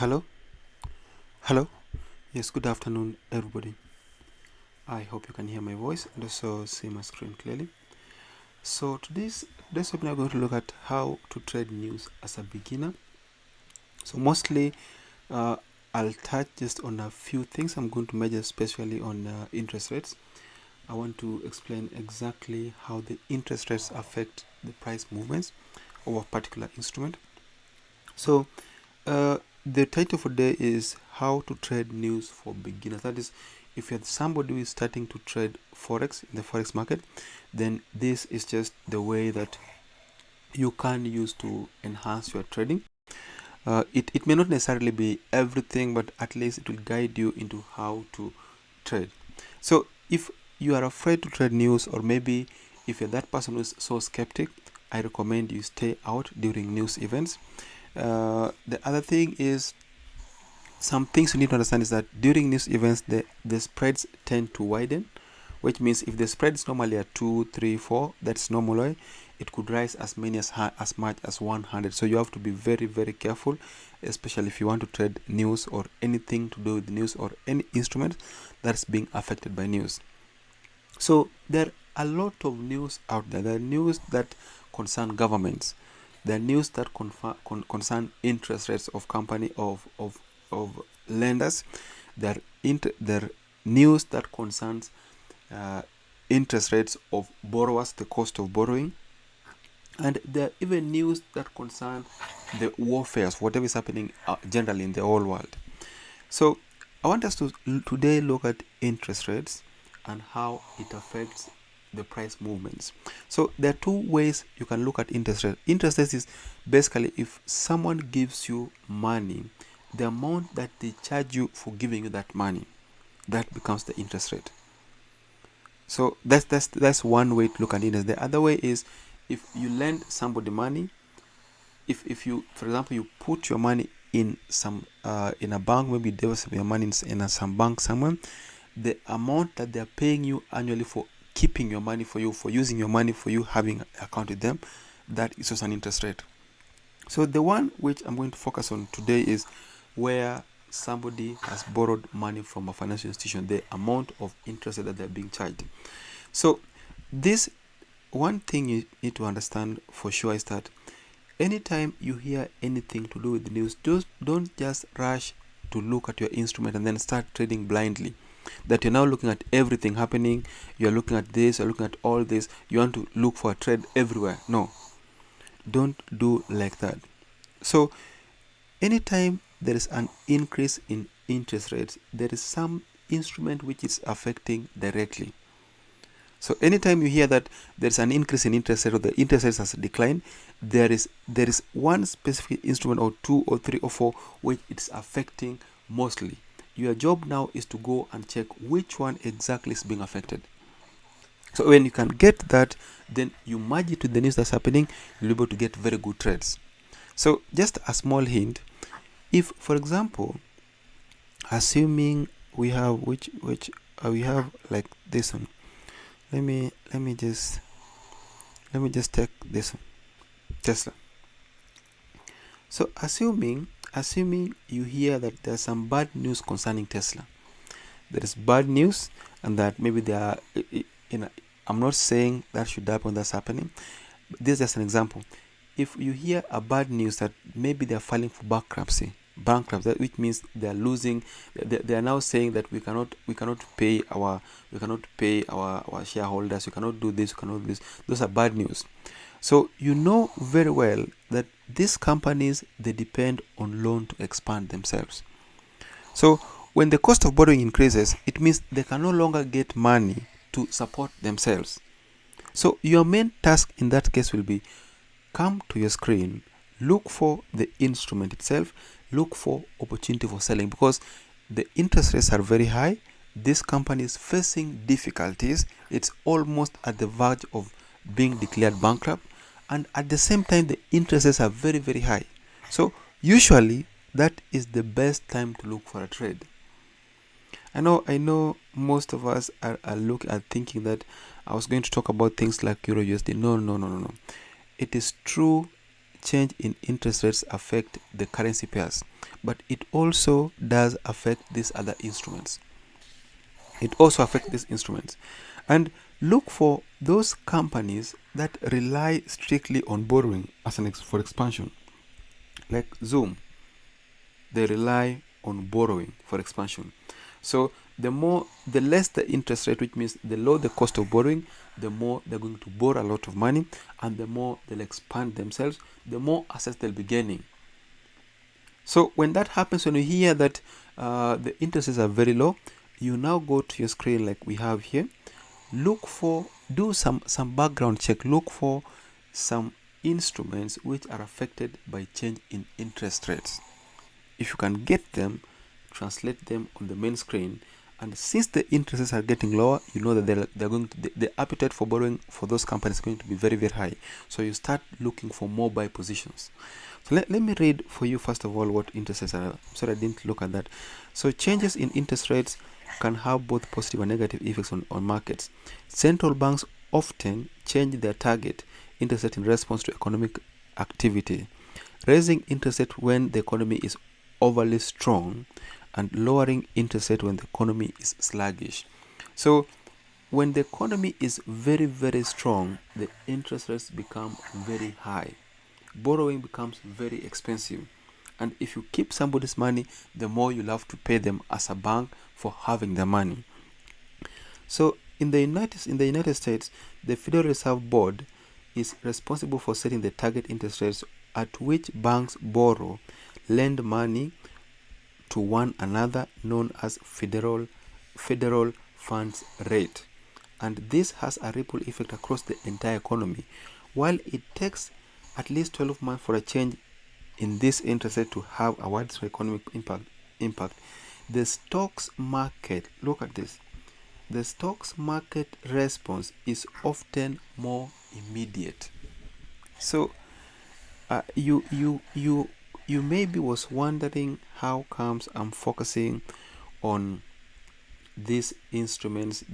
Hello, hello. Yes, good afternoon, everybody. I hope you can hear my voice and also see my screen clearly. So today's webinar, we are going to look at how to trade news as a beginner. So mostly, I'll touch just on a few things. I'm going to measure especially on interest rates. I want to explain exactly how the interest rates affect the price movements of a particular instrument. So the title for today is how to trade news for beginners. That is, if you're somebody who is starting to trade forex in the forex market, then this is just the way that you can use to enhance your trading. It may not necessarily be everything, but at least it will guide you into how to trade. So if you are afraid to trade news, or maybe if you're that person who's so skeptic, I recommend you stay out during news events. The other thing is, some things you need to understand is that during news events, the spreads tend to widen, which means if the spread is normally at 2, 3, 4, that's normal. It could rise as much as 100. So you have to be very, very careful, especially if you want to trade news or anything to do with news or any instrument that's being affected by news. So there are a lot of news out there. There are news that concern governments. There are news that concern interest rates of company of lenders. There are news that concerns interest rates of borrowers, the cost of borrowing, and there are even news that concern the warfares, whatever is happening generally in the whole world. So I want us to today look at interest rates and how it affects the price movements. So there are two ways you can look at interest rate. Interest rates is basically if someone gives you money, the amount that they charge you for giving you that money, that becomes the interest rate. So that's one way to look at interest. The other way is if you lend somebody money, if you, for example, you put your money in some in a bank, maybe deposit your money in some bank somewhere, the amount that they are paying you annually for keeping your money for you, for using your money, for you having an account with them, that is also an interest rate. So the one which I'm going to focus on today is where somebody has borrowed money from a financial institution, the amount of interest that they're being charged. So this one thing you need to understand for sure is that anytime you hear anything to do with the news, don't just rush to look at your instrument and then start trading blindly. That you're now looking at everything happening, you're looking at this, you're looking at all this, you want to look for a trade everywhere. No, don't do like that. So anytime there is an increase in interest rates, there is some instrument which is affecting directly. So anytime you hear that there's an increase in interest rate or the interest rate has declined, there is one specific instrument or two or three or four which it's affecting mostly. Your job now is to go and check which one exactly is being affected. So when you can get that, then you merge it with the news that's happening, you'll be able to get very good trades. So just a small hint, if for example, assuming we have we have like this one, let me just take this one, Tesla. So assuming you hear that there's some bad news concerning Tesla, there is bad news, and that maybe they are, I'm not saying that should happen, that's happening. This is just an example. If you hear a bad news that maybe they are filing for bankruptcy, which means they are losing, they are now saying that we cannot pay our shareholders, we cannot do this, we cannot do this. Those are bad news. So you know very well that these companies, they depend on loan to expand themselves. So when the cost of borrowing increases, it means they can no longer get money to support themselves. So your main task in that case will be, come to your screen, look for the instrument itself, look for opportunity for selling, because the interest rates are very high. This company is facing difficulties. It's almost at the verge of being declared bankrupt, and at the same time the interest rates are very, very high. So usually that is the best time to look for a trade. I know most of us are thinking that I was going to talk about things like Euro USD. No. It is true, change in interest rates affect the currency pairs, but it also does affect these other instruments. It also affects these instruments. And look for those companies that rely strictly on borrowing for expansion. Like Zoom, they rely on borrowing for expansion. So the less the interest rate, which means the lower the cost of borrowing, the more they're going to borrow a lot of money, and the more they'll expand themselves, the more assets they'll be gaining. So when that happens, when you hear that the interests are very low, you now go to your screen like we have here. Do some background check. Look for some instruments which are affected by change in interest rates. If you can get them, translate them on the main screen, and since the interests are getting lower, you know that the appetite for borrowing for those companies is going to be very, very high. So you start looking for more buy positions. So let me read for you first of all what interest rates are. Sorry, I didn't look at that. So changes in interest rates can have both positive and negative effects on markets. Central banks often change their target interest rate in response to economic activity, raising interest rate when the economy is overly strong and lowering interest rate when the economy is sluggish. So when the economy is very, very strong, the interest rates become very high. Borrowing becomes very expensive. And if you keep somebody's money, the more you'll have to pay them as a bank for having the money. So in the United States, the Federal Reserve Board is responsible for setting the target interest rates at which banks lend money to one another, known as federal funds rate. And this has a ripple effect across the entire economy. While it takes at least 12 months for a change in this interest rate to have a widespread economic impact, the stocks market, look at this, the stocks market response is often more immediate. So you maybe was wondering how comes I'm focusing on these instruments,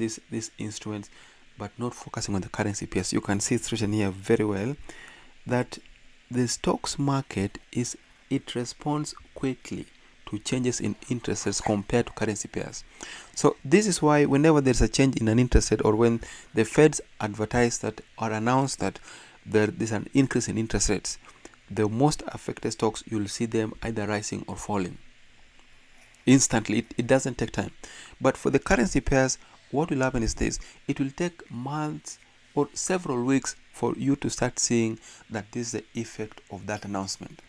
but not focusing on the currency pairs. You can see it's written here very well that the stocks market it responds quickly to changes in interest rates compared to currency pairs. So this is why whenever there's a change in an interest rate, or when the Feds advertise that or announce that there is an increase in interest rates, the most affected stocks, you'll see them either rising or falling instantly. It doesn't take time. But for the currency pairs, what will happen is this: it will take months or several weeks for you to start seeing that this is the effect of that announcement.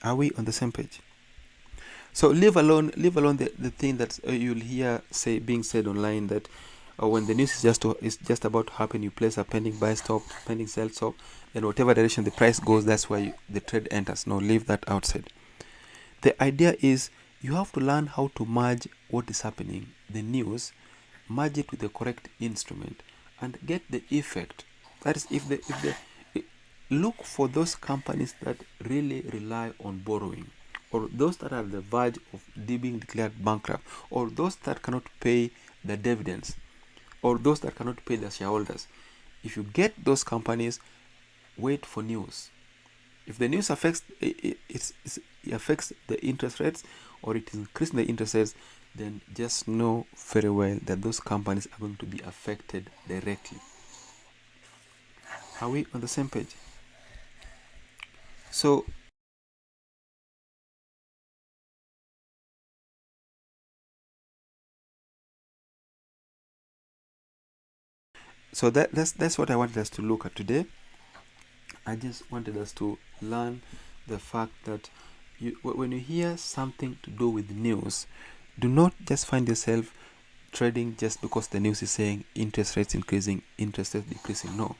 Are we on the same page? So leave alone the thing that you'll hear being said online, that when the news is just about to happen, you place a pending buy stop, pending sell stop, and whatever direction the price goes, that's where the trade enters. No, leave that outside. The idea is you have to learn how to merge what is happening, the news, merge it with the correct instrument, and get the effect. That is, look for those companies that really rely on borrowing, or those that are on the verge of being declared bankrupt, or those that cannot pay the dividends, or those that cannot pay their shareholders. If you get those companies, wait for news. If the news affects the interest rates, or it is increasing the interest rates, then just know very well that those companies are going to be affected directly. Are we on the same page? So that's what I wanted us to look at today. I just wanted us to learn the fact that when you hear something to do with news, do not just find yourself trading just because the news is saying interest rates increasing, interest rates decreasing. No.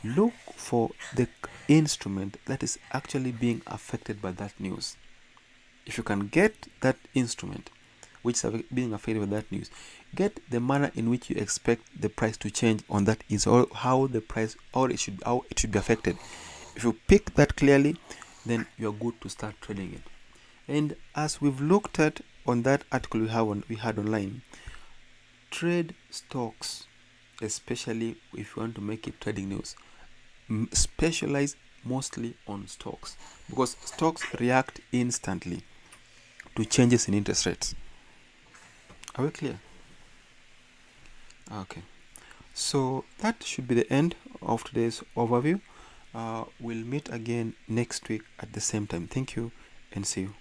Look for the instrument that is actually being affected by that news. If you can get that instrument which is being affected by that news, get the manner in which you expect the price to change on that is, or how the price, or it should be affected. If you pick that clearly, then you are good to start trading it. And as we've looked at on that article we had online, trade stocks, especially if you want to make it trading news. Specialize mostly on stocks, because stocks react instantly to changes in interest rates. Are we clear? Okay, so that should be the end of today's overview. We'll meet again next week at the same time. Thank you and see you.